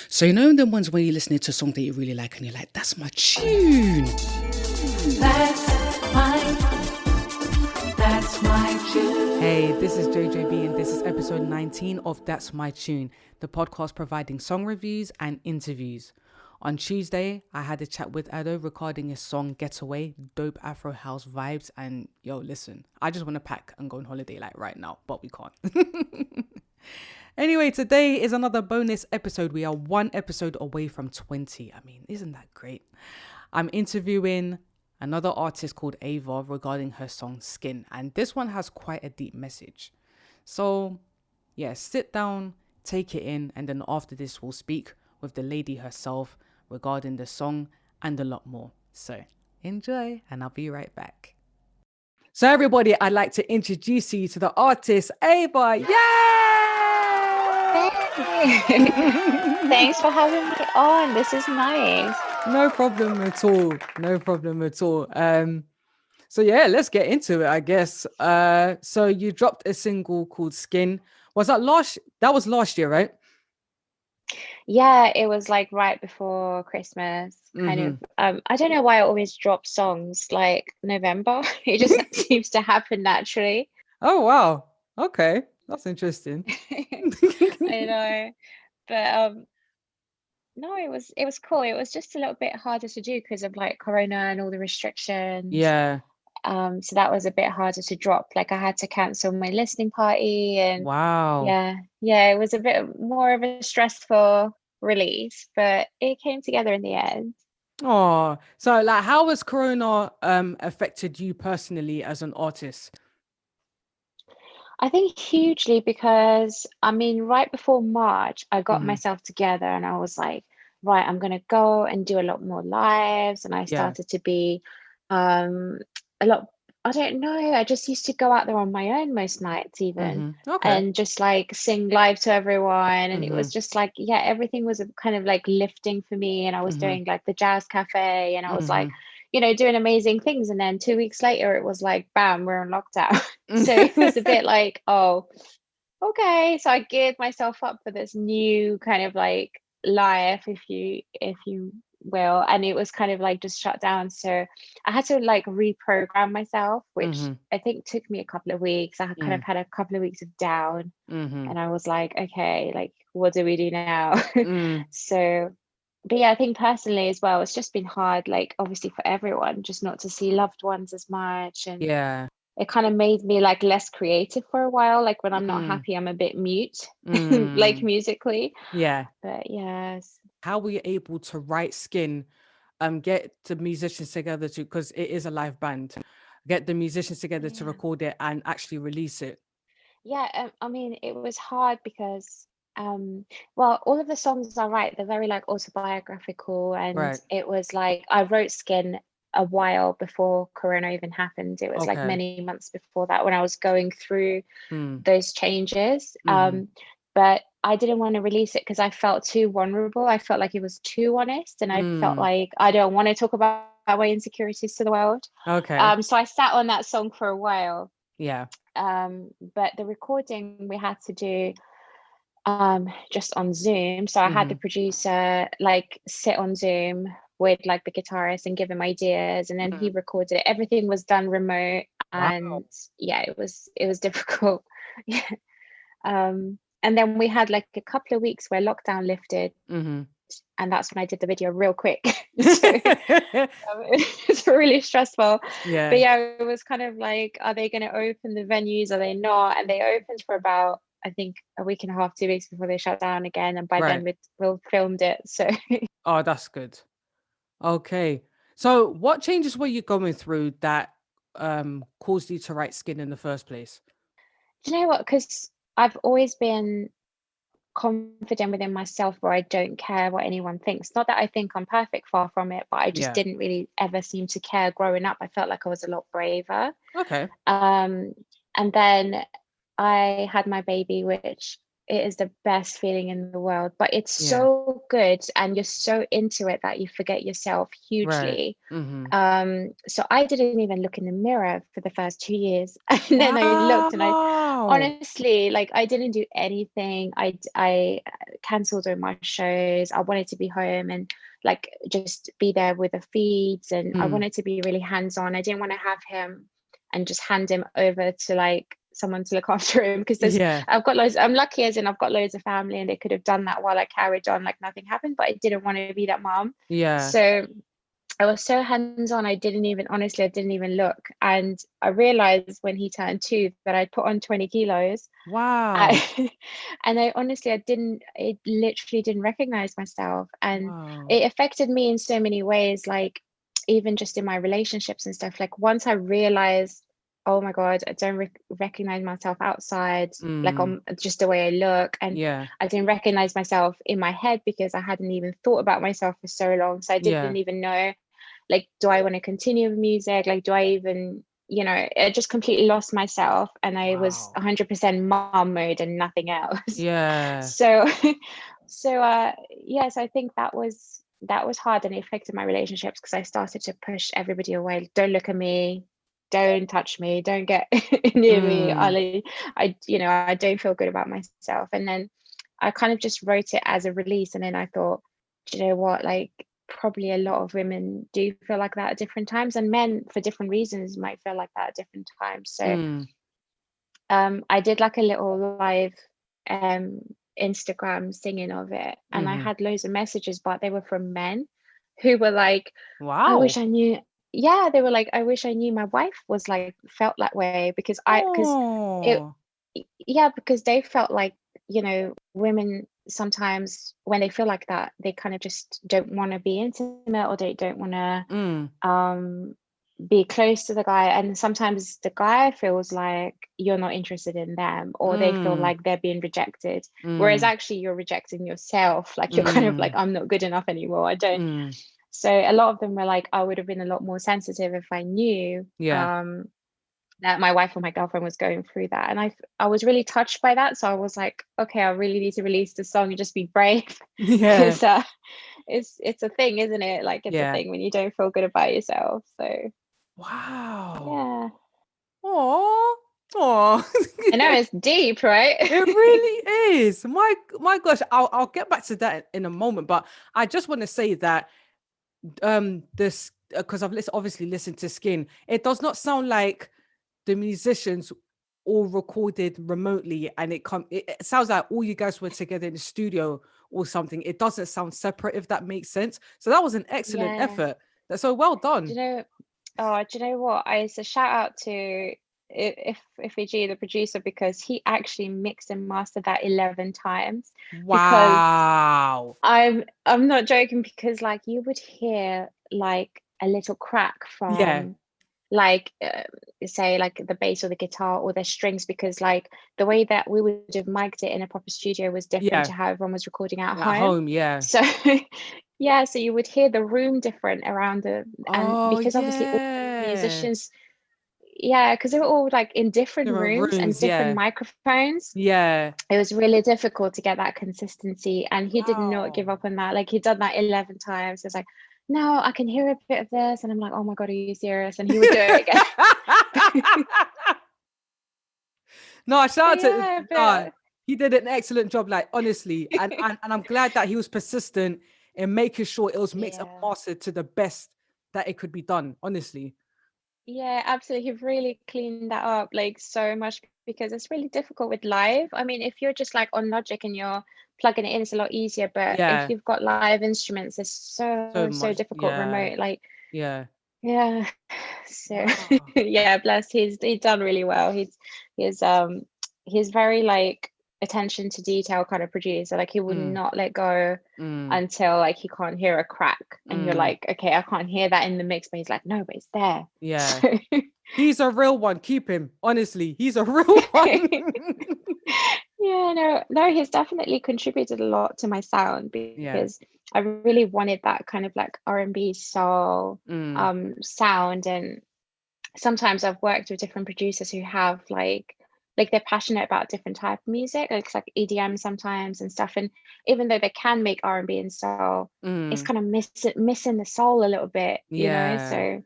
So you know the ones when you're listening to a song that you really like and you're like, that's my tune. That's my tune. Hey, this is JJB and this is episode 19 of That's My Tune, the podcast providing song reviews and interviews. On Tuesday, I had a chat with Ado recording his song Getaway, dope Afro house vibes, and yo, listen, I just want to pack and go on holiday like right now, but we can't. Anyway, today is another bonus episode. We are one episode away from 20. I mean, isn't that great? I'm interviewing another artist called Aiva regarding her song Skin, and this one has quite a deep message. So, yeah, sit down, take it in, and then after this, we'll speak with the lady herself regarding the song and a lot more. So, enjoy, and I'll be right back. So, everybody, I'd like to introduce you to the artist Aiva. Yay! Thanks for having me on. This is nice. No problem at all. No problem at all. So yeah, let's get into it, I guess. So you dropped a single called Skin. Was that last? That was last year, right? Yeah, it was like right before Christmas, kind of. I don't know why I always drop songs like November. It just seems to happen naturally. Oh wow. Okay, that's interesting. I know, but no, it was cool. It was just a little bit harder to do because of like Corona and all the restrictions. Yeah. So that was a bit harder to drop. Like I had to cancel my listening party and Wow. yeah, it was a bit more of a stressful release, but it came together in the end. Oh, so like, how has Corona affected you personally as an artist? I think hugely because I mean, right before March, I got myself together and I was like, right, I'm gonna go and do a lot more lives. And I Yeah. started to be a lot, I don't know, I just used to go out there on my own most nights even Okay. and just like sing live to everyone. And it was just like, yeah, everything was kind of like lifting for me. And I was doing like the jazz cafe and I was like, you know, doing amazing things. And then 2 weeks later, it was like, bam, we're on lockdown. So it was a bit like, oh, okay. So I geared myself up for this new kind of like life, if you will. And it was kind of like just shut down. So I had to like reprogram myself, which I think took me a couple of weeks. I kind of had a couple of weeks of down. And I was like, okay, like what do we do now? So but yeah, I think personally as well, it's just been hard, like obviously for everyone, just not to see loved ones as much. And Yeah. it kind of made me like less creative for a while. Like when I'm not happy, I'm a bit mute, like musically. Yeah. But yes. How were you able to write Skin, get the musicians together to, because it is a live band, get the musicians together to record it and actually release it? Yeah, I mean, it was hard because, well, all of the songs I write, they're very like autobiographical, and Right. it was like I wrote Skin a while before Corona even happened. It was like Okay. many months before that when I was going through those changes. Mhm. But I didn't want to release it because I felt too vulnerable. I felt like it was too honest, and I felt like I don't want to talk about my insecurities to the world. Okay. So I sat on that song for a while. Yeah. But the recording we had to do just on Zoom. So I had the producer like sit on Zoom with like the guitarist and give him ideas, and then he recorded it. Everything was done remote, and Wow. yeah, it was difficult. Yeah. And then we had like a couple of weeks where lockdown lifted, and that's when I did the video real quick. So it's really stressful. Yeah. But yeah, it was kind of like, are they going to open the venues? Are they not? And they opened for about, I think, a week and a half, 2 weeks before they shut down again. And by then we'll filmed it. So Oh, that's good. Okay. So what changes were you going through that caused you to write Skin in the first place? do you know what? Because I've always been confident within myself where I don't care what anyone thinks. Not that I think I'm perfect, far from it, but I just didn't really ever seem to care growing up. I felt like I was a lot braver. Okay. And then I had my baby, which it is the best feeling in the world, but it's Yeah. so good and you're so into it that you forget yourself Right. hugely. Mm-hmm. So I didn't even look in the mirror for the first 2 years. And then I looked and I Wow. honestly, like, I didn't do anything. I cancelled all my shows. I wanted to be home and like just be there with the feeds, and I Mm. wanted to be really hands-on. I didn't want to have him and just hand him over to like someone to look after him, because Yeah. I'm lucky as in I've got loads of family and they could have done that while I carried on like nothing happened, but I didn't want to be that mom. Yeah. So I was so hands-on, I didn't even look. And I realized when he turned 2 that I'd put on 20 kilos. Wow. I, and I honestly, I literally didn't recognize myself. And Wow. it affected me in so many ways, like even just in my relationships and stuff. Like once I realized, oh my God, I don't recognize myself outside, like Mm. on just the way I look. And Yeah. I didn't recognize myself in my head because I hadn't even thought about myself for so long. So I Yeah. didn't even know, like, do I want to continue with music? Like, do I even, I just completely lost myself, and I was Wow. 100% mom mode and nothing else. Yeah. So, yes, I think that was hard, and it affected my relationships because I started to push everybody away. Don't look at me, don't touch me, don't get near me. Mm. I don't feel good about myself. And then I kind of just wrote it as a release, and then I thought, do you know what, like, probably a lot of women do feel like that at different times, and men for different reasons might feel like that at different times. So Mm. I did like a little live um Instagram singing of it, and I Mm-hmm. had loads of messages, but they were from men who were like, I wish Wow. I knew. Yeah, they were like, I wish I knew my wife was like felt that way, because it Oh. yeah, because they felt like, women sometimes when they feel like that, they kind of just don't want to be intimate, or they don't want to Mm. um be close to the guy. And sometimes the guy feels like you're not interested in them, or they feel Mm. like they're being rejected, whereas Mm. actually you're rejecting yourself. Like, you're kind of like, Mm. I'm not good enough anymore, I don't. Mm. So a lot of them were like, I would have been a lot more sensitive if I knew Yeah. that my wife or my girlfriend was going through that. And I was really touched by that. So I was like, okay, I really need to release the song and just be brave. Yeah. Because it's a thing, isn't it? Like, it's a Yeah. thing when you don't feel good about yourself. So Wow. yeah, Oh. Oh. I know it's deep, right? It really is. My gosh, I'll get back to that in a moment, but I just want to say that this because I've obviously listened to Skin. It does not sound like the musicians all recorded remotely, and it sounds like all you guys were together in the studio or something. It doesn't sound separate, if that makes sense. So that was an excellent Yeah. effort. That's so well Do done. you know? Oh, do you know what? It's a shout out to Ifig, the producer, because he actually mixed and mastered that 11 times. Because Wow. I'm not joking, because like you would hear like a little crack Yeah. from like say like the bass or the guitar or the strings, because like the way that we would have mic'd it in a proper studio was different Yeah. to how everyone was recording at At home. home, yeah. So yeah, so you would hear the room different around and Oh because obviously all the yeah. musicians, yeah, because they were all like in different Different rooms and rooms, different yeah. microphones. Yeah. It was really difficult to get that consistency, and he did not give Wow. up on that. Like, he'd done that 11 times. It's like, no, I can hear a bit of this, and I'm like, oh my God, are you serious? And he would do it again. No, shout out to Yeah, he did an excellent job, like honestly. And I'm glad that he was persistent in making sure it was mixed and yeah. mastered to the best that it could be done, honestly. Yeah, absolutely. He really cleaned that up like so much, because it's really difficult with live. I mean, if you're just like on Logic and you're plugging it in, it's a lot easier. But if Yeah. you've got live instruments, it's So so much. difficult Yeah. remote. Like, Yeah. yeah. So Wow. yeah, bless. He's done really well. He's he's very like attention to detail kind of producer. Like, he would Mm, not let go mm, until like he can't hear a crack. And you're mm. like, okay, I can't hear that in the mix, but he's like, no, but it's there. Yeah. So He's a real one. Keep him. Honestly, he's a real one. yeah, no, he's definitely contributed a lot to my sound, Yeah. because I really wanted that kind of like R&B soul Mm, sound. And sometimes I've worked with different producers who have like like they're passionate about different type of music. Like it's like EDM sometimes and stuff. And even though they can make R&B and soul, it's Mm, kind of missing the soul a little bit, you know? yeah. So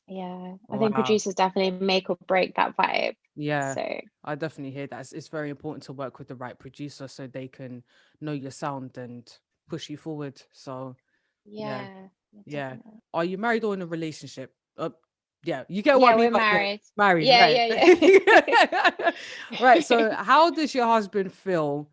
yeah, I think Wow. producers definitely make or break that vibe. Yeah. So I definitely hear that. It's very important to work with the right producer so they can know your sound and push you forward. So yeah, yeah, yeah. definitely. Are you married or in a relationship? Yeah, you get what Yeah, I mean we're by yeah, married. married, Yeah, right? yeah, Right. yeah. So how does your husband feel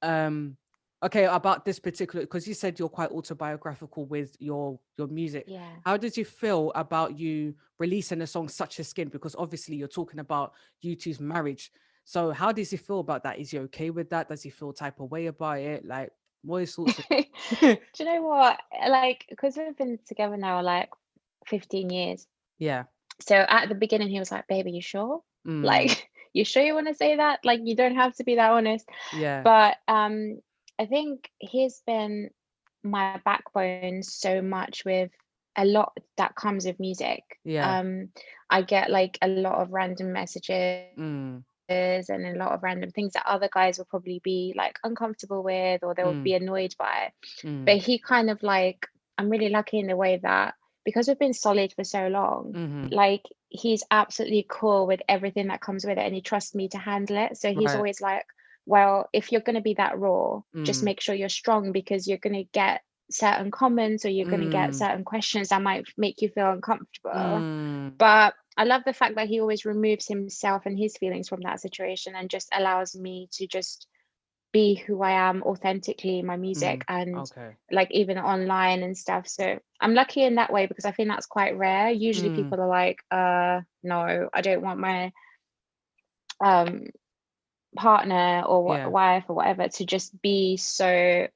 um okay about this particular, because you said you're quite autobiographical with your music. Yeah. How did you feel about you releasing a song such as Skin, because obviously you're talking about you two's marriage? So how does he feel about that? Is he okay with that? Does he feel type of way about it? Like, what are his thoughts Do on you know what? Like, because we've been together now like 15 years. yeah. So at the beginning, he was like, "Baby, you sure? Mm, Like, you sure you want to say that? Like, you don't have to be that honest." yeah. But I think he's been my backbone so much with a lot that comes with music. Yeah. Um, I get like a lot of random messages Mm, and a lot of random things that other guys will probably be like uncomfortable with or they'll mm, be annoyed by. mm, But he kind of like, I'm really lucky in the way that because we've been solid for so long, mm-hmm. like he's absolutely cool with everything that comes with it and he trusts me to handle it. So he's Right. always like, well, if you're going to be that raw, just Mm, make sure you're strong because you're going to get certain comments or you're going to get mm, certain questions that might make you feel uncomfortable. mm, But I love the fact that he always removes himself and his feelings from that situation and just allows me to just be who I am authentically in my music mm. and Okay. like even online and stuff. So I'm lucky in that way because I think that's quite rare. Usually Mm, people are like, no, I don't want my um partner or yeah. wife or whatever to just be so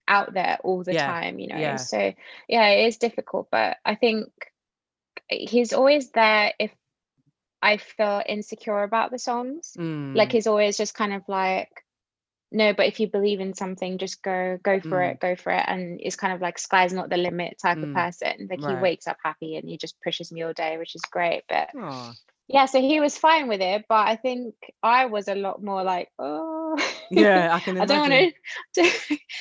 out there all the Yeah. time, you know. Yeah. So yeah, it is difficult, but I think he's always there if I feel insecure about the songs. Like Mm, he's always just kind of like, no, but if you believe in something, just go for mm, it, go for it. And it's kind of like sky's not the limit type of mm. person. Like he Right. wakes up happy and he just pushes me all day, which is great. But Oh, yeah, so he was fine with it, but I think I was a lot more like, oh, yeah, I can I don't imagine. want to,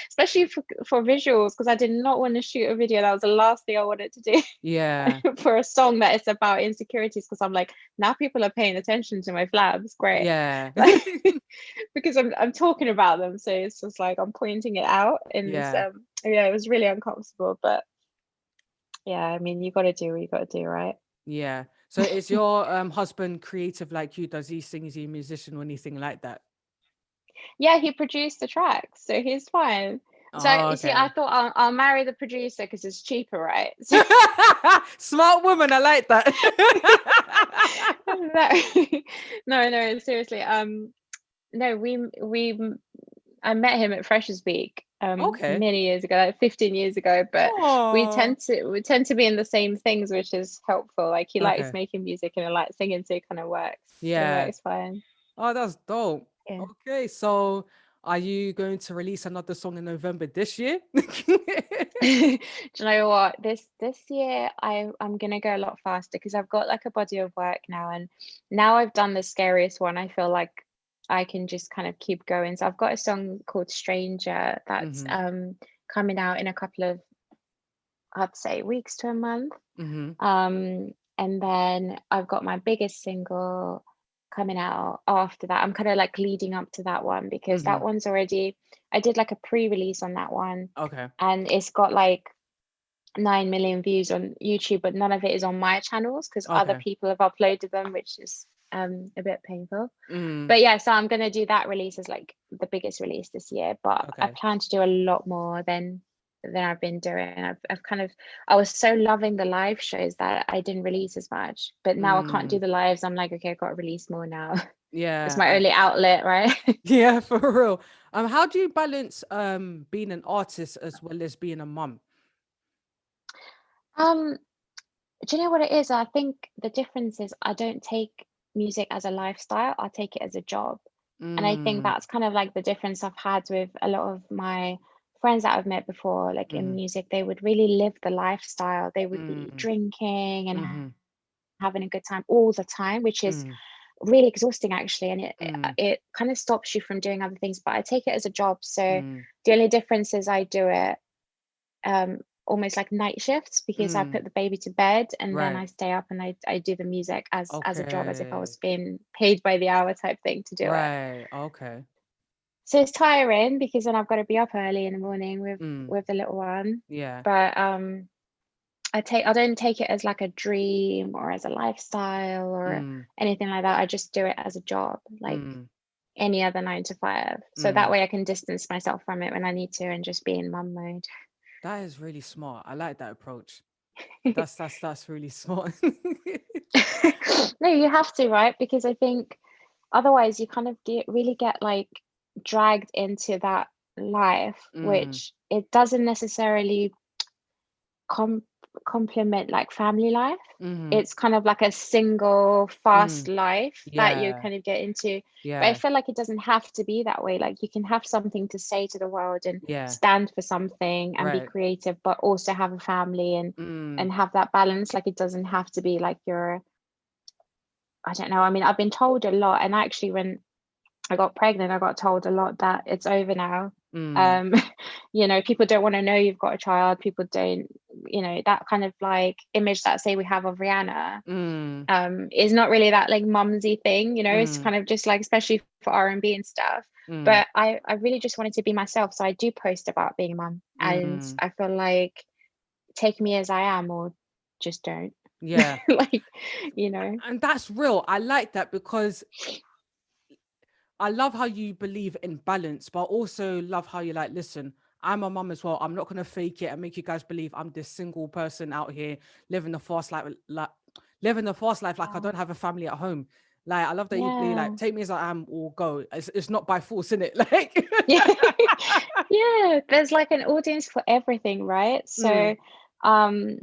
especially for visuals, because I did not want to shoot a video. That was the last thing I wanted to do Yeah. for a song that is about insecurities. Because I'm like, now people are paying attention to my flabs. Great, Yeah. like because I'm talking about them, so it's just like I'm pointing it out, and it's, Yeah. yeah, it was really uncomfortable, but yeah, I mean, you got to do what you got to do, right? Yeah. So is your husband creative like you? Does he sing? Is he a musician or anything like that? Yeah, he produced the tracks, so he's fine. So Oh, you see, I okay. thought I'll marry the producer because it's cheaper, right? So Smart woman, I like that. no, no, seriously. No, I met him at Freshers Week Okay. many years ago, like 15 years ago, but Oh, we tend to be in the same things, which is helpful. Like he likes okay. making music and I like singing, so it kind of Yeah. works fine. Oh, that's dope. Yeah. Okay, so are you going to release another song in November this year? Do you know what? This year I'm gonna go a lot faster because I've got like a body of work now, and now I've done the scariest one. I feel like I can just kind of keep going. So I've got a song called Stranger that's Mm-hmm. coming out in a couple of, I'd say, weeks to a month. Mm-hmm. And then I've got my biggest single coming out after that. I'm kind of like leading up to that one because Mm-hmm. that one's already, I did like a pre-release on that one Okay. and it's got like 9 million views on YouTube, but none of it is on my channels because other Okay. people have uploaded them, which is a bit painful. Mm, But yeah, so I'm gonna do that release as like the biggest release this year. But I okay. plan to do a lot more than I've been doing. I've kind of, I was so loving the live shows that I didn't release as much. But now I can't do Mm, the lives. I'm like, okay, I've got to release more now. It's yeah. my only outlet, right? Yeah, for real. How do you balance being an artist as well as being a mum? um Do you know what it is? I think the difference is I don't take music as a lifestyle, I take it as a job. And I think Mm, that's kind of like the difference I've had with a lot of my friends that I've met before, like in mm-hmm. music, they would really live the lifestyle. They would be Mm, drinking and mm-hmm. having a good time all the time, which is Mm, really exhausting actually, and it Mm, it kind of stops you from doing other things. But I take it as a job, so mm, the only difference is I do it um almost like night shifts, because I mm. put the baby to bed and then Right. I stay up and I do the music as a job, as if I Okay. was being paid by the hour type thing to do it. Right. Okay. So it's tiring because then I've got to be up early in the morning Mm. with the little one. Yeah. But I don't take it as like a dream or as a lifestyle or Mm. anything like that. I just do it as a job, like Mm. any other 9 to 5. So that Mm. way I can distance myself from it when I need to and just be in mum mode. That is really smart. I like that approach. That's really smart. No, you have to, right? Because I think otherwise you kind of really get like dragged into that life, Mm. which it doesn't necessarily com complement like family life. Mm. It's kind of like a single fast Mm. life that you Yeah. kind of get into. But I Yeah. feel like it doesn't have to be that way. Like you can have something to say to the world and Yeah. stand for something and be Right. creative, but also have a family Mm. and have that balance. Like it doesn't have to be like you're, I don't know. I mean, I've been told a lot, and actually when I got pregnant, I got told a lot that it's over now. Mm. Um, people don't want to know you've got a child. People don't, that kind of like image that say we have of Rihanna, Mm. is not really that like mumsy thing. It's Mm. kind of just like, especially for R&B and stuff. Mm. But I really just wanted to be myself, so I do post about being a mum, and Mm. I feel like take me as I am or just don't. Yeah. Like, you know. And that's real. I like that because I love how you believe in balance, but also love how you're like, listen, I'm a mum as well. I'm not gonna fake it and make you guys believe I'm this single person out here living the fast life, living the fast life like I don't have a family at home. Like I love that you be like, Yeah. take me as I am or go. It's not by force, innit? Like Yeah. Yeah, there's like an audience for everything, right? mm, So um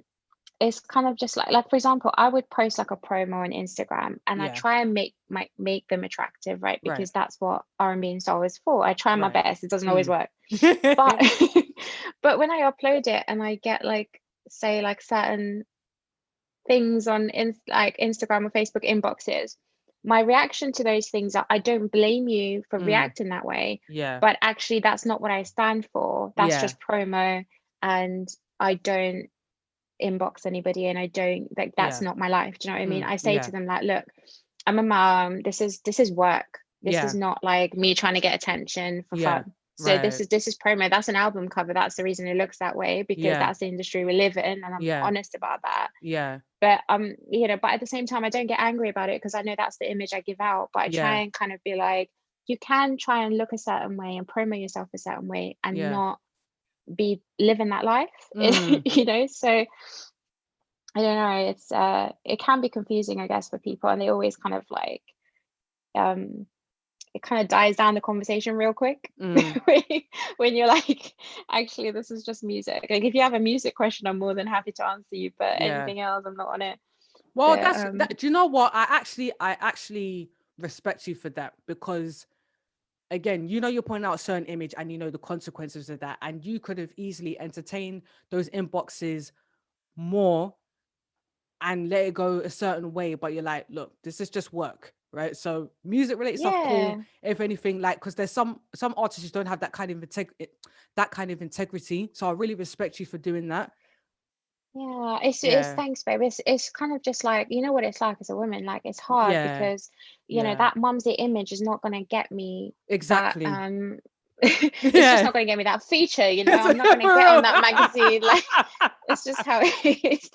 it's kind of just like for example, I would post like a promo on Instagram and I yeah, try and make them attractive, right? right, Because that's what R&B and soul is for. I try my right. best. It doesn't always Mm. work. But but when I upload it and I get like say like certain things on like Instagram or Facebook inboxes, my reaction to those things are, I don't blame you for Mm. reacting that way, Yeah, but actually that's not what I stand for. That's yeah, just promo, and I don't inbox anybody, and I don't like, that's yeah, not my life. Do you know what I mean? mm, I say to yeah, them like, look, I'm a mom. This is work. This is yeah, not like me trying to get attention for yeah, fun. So this right, is promo. That's an album cover. That's the reason it looks that way, because yeah, that's the industry we live in, and I'm yeah, honest about that. yeah, But but at the same time I don't get angry about it because I know that's the image I give out. But I try yeah, and kind of be like, you can try and look a certain way and promo yourself a certain way and yeah. not be living that life. Mm. So I don't know, it's it can be confusing, I guess, for people, and they always kind of like um it kind of dies down the conversation real quick Mm. when you're like, actually this is just music. Like if you have a music question, I'm more than happy to answer you, but Yeah. anything else I'm not on it. Well, But that's that. Do you know what? I actually respect you for that because again, you're pointing out a certain image and you know the consequences of that, and you could have easily entertained those inboxes more and let it go a certain way, but you're like, look, this is just work, right? So music related stuff, cool. yeah. If anything, like, because there's some artists who don't have that kind of that kind of integrity. So I really respect you for doing that. Yeah, it's Yeah, thanks, babe. It's kind of just like, you know what it's like as a woman. Like it's hard yeah, because, yeah, that mumsy image is not gonna get me that exactly. it's just Yeah. not gonna get me that feature, Yes, I'm not gonna for get on real. that magazine. Like it's just how it is.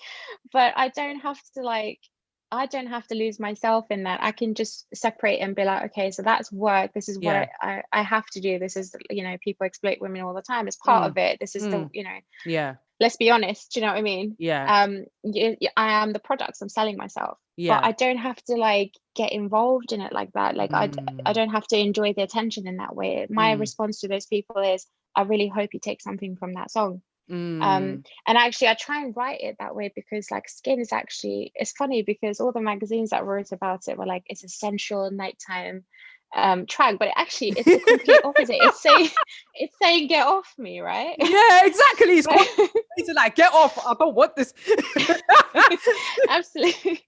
But I don't have to lose myself in that. I can just separate and be like, okay, so that's work. This is what Yeah. I have to do. This is, people exploit women all the time. It's part Mm, of it. This is the, mm, yeah. let's be honest, do you know what I mean? Yeah. I am the products, I'm selling myself, but Yeah. I don't have to like get involved in it like that. Like I Mm, don't have to enjoy the attention in that way. My mm, response to those people is, I really hope you take something from that song. mm. And actually I try and write it that way because like Skin is actually, it's funny because all the magazines that wrote about it were like, it's a sensual nighttime track, but actually it's the complete opposite. It's saying it's saying get off me, right? Yeah, exactly. It's But It's like, get off, I don't want this. Absolutely.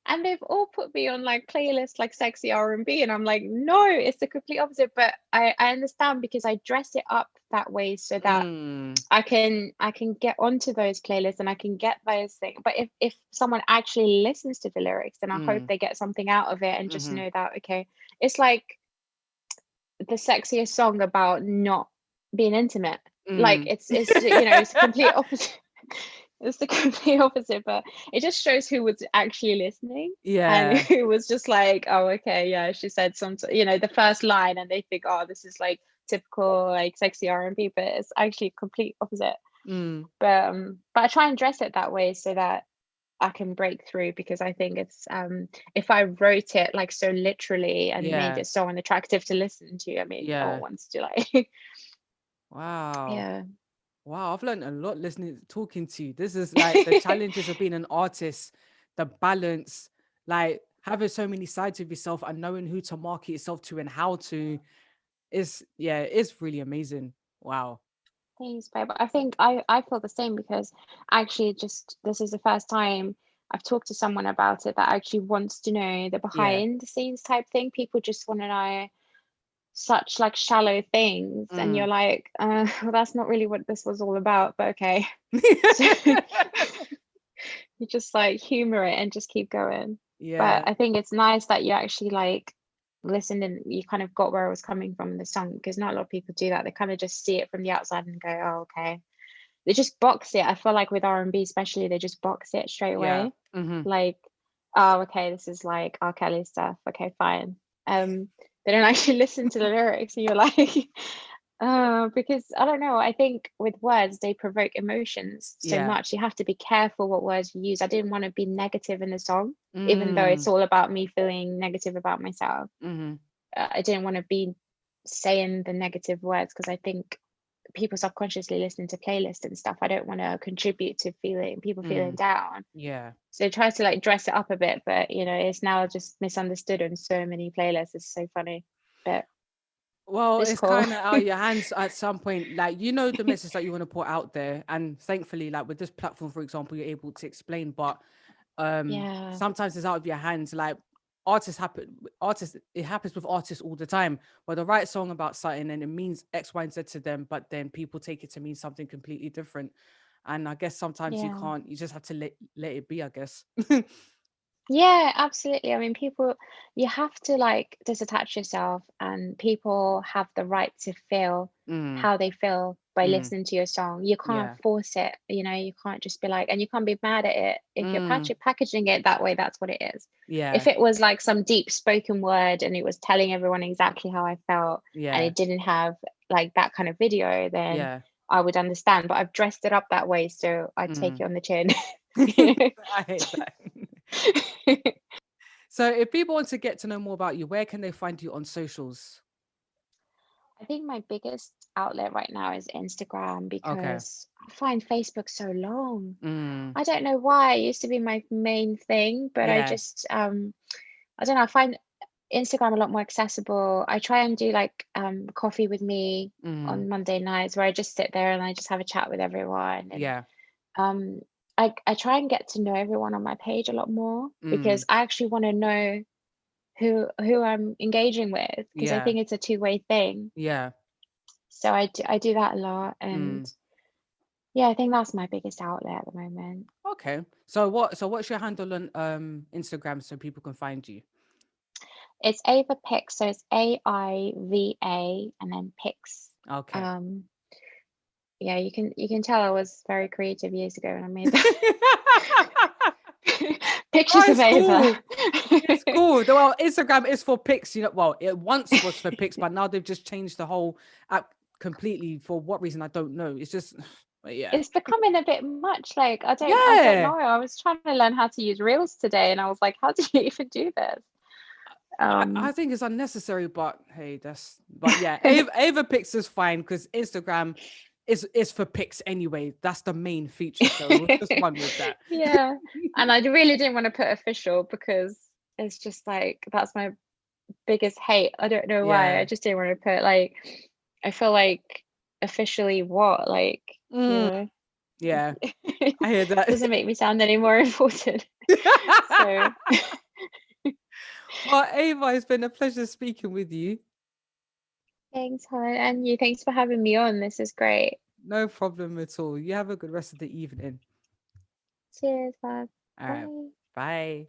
And they've all put me on like playlists like sexy R&B, and I'm like, no, it's the complete opposite. But I understand, because I dress it up that way so that I can get onto those playlists and I can get those things. But if someone actually listens to the lyrics, then I hope they get something out of it, and just know that, okay, it's like the sexiest song about not being intimate. Like it's it's the complete opposite. It's the complete opposite, but it just shows who was actually listening, and who was just like, oh, okay, yeah, she said some, the first line, and they think, oh, this is like typical like sexy R&B, but it's actually complete opposite. But I try and dress it that way so that I can break through, because I think it's if I wrote it like so literally and made it so unattractive to listen to, I mean, no one wants to like. Wow. Wow, I've learned a lot listening, talking to you. This is like the challenges of being an artist, the balance, like having so many sides of yourself and knowing who to market yourself to and how to. It's really amazing. Wow. Thanks, babe. I think I feel the same, because actually just this is the first time I've talked to someone about it that actually wants to know the behind the scenes type thing. People just want to know such like shallow things, and you're like, well, that's not really what this was all about, but okay. So you just like humor it and just keep going. But I think it's nice that you actually like listened and you kind of got where I was coming from in the song, because not a lot of people do that. They kind of just see it from the outside and go, oh, okay. They just box it. I feel like with R&B especially, they just box it straight away. Like, oh, okay, this is like R. Kelly stuff. Okay, fine. They don't actually listen to the lyrics, and you're like, because I don't know. I think with words, they provoke emotions so much. You have to be careful what words you use. I didn't want to be negative in the song, even though it's all about me feeling negative about myself. I didn't want to be saying the negative words, because I think people subconsciously listening to playlists and stuff, I don't want to contribute to people feeling down. So I try to like dress it up a bit, but it's now just misunderstood on so many playlists. It's so funny, but well, it's cool. kind of out of your hands at some point. Like, the message that you want to put out there, and thankfully, like with this platform, for example, you're able to explain. But sometimes it's out of your hands. Like it happens with artists all the time, where they write a song about something and it means X, Y, and Z to them, but then people take it to mean something completely different. And I guess sometimes you just have to let it be, I guess. Yeah, absolutely. I mean, you have to like disattach yourself, and people have the right to feel how they feel by listening to your song. You can't force it, you can't just be like, and you can't be mad at it. If you're packaging it that way, that's what it is. If it was like some deep spoken word and it was telling everyone exactly how I felt, and it didn't have like that kind of video, then I would understand. But I've dressed it up that way, so I take it on the chin. I hate that. So if people want to get to know more about you, where can they find you on socials? I think my biggest outlet right now is Instagram, because I find Facebook so long. I don't know why. It used to be my main thing, but I just I don't know, I find Instagram a lot more accessible. I try and do like coffee with me on Monday nights, where I just sit there and I just have a chat with everyone. And I try and get to know everyone on my page a lot more, because I actually want to know who I'm engaging with, because I think it's a two-way thing. So I do that a lot, and I think that's my biggest outlet at the moment. Okay. So what's your handle on Instagram so people can find you? It's Aiva Pix, so it's AIVA and then Pix. Okay. Yeah, you can tell I was very creative years ago when I made that. Pictures of Aiva. It's cool. Well, Instagram is for pics, well, it once was for pics, but now they've just changed the whole app completely. For what reason, I don't know. It's just it's becoming a bit much. Like I don't know. I was trying to learn how to use Reels today, and I was like, how do you even do this? I think it's unnecessary, but hey, Ava Pics is fine, because Instagram is for pics anyway. That's the main feature, so we'll just run with that. Yeah, and I really didn't want to put official, because it's just like that's my biggest hate. I don't know why. I just didn't want to put like. I feel like officially what, like Yeah, I hear that. Doesn't make me sound any more important. So Well, Ava, it's been a pleasure speaking with you. thanks, hon, and you. Thanks for having me on. This is great. No problem at all. You have a good rest of the evening. Cheers, love. All right. Bye. Bye.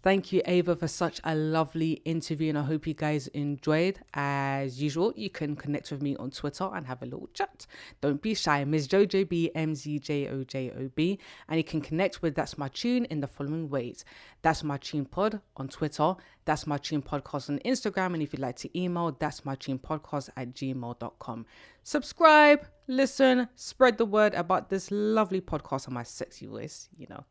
Thank you, Ava, for such a lovely interview, and I hope you guys enjoyed. As usual, you can connect with me on Twitter and have a little chat. Don't be shy, Ms. Jojo B, MZJOJOB, and you can connect with That's My Tune in the following ways. That's My Tune Pod on Twitter, That's My Tune Podcast on Instagram, and if you'd like to email, That's My Tune Podcast at gmail.com. Subscribe, listen, spread the word about this lovely podcast on my sexy voice, you know.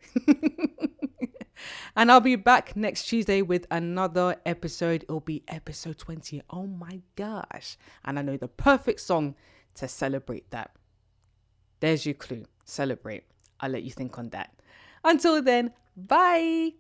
And I'll be back next Tuesday with another episode. It'll be episode 20. Oh my gosh. And I know the perfect song to celebrate that. There's your clue. Celebrate. I'll let you think on that. Until then, bye.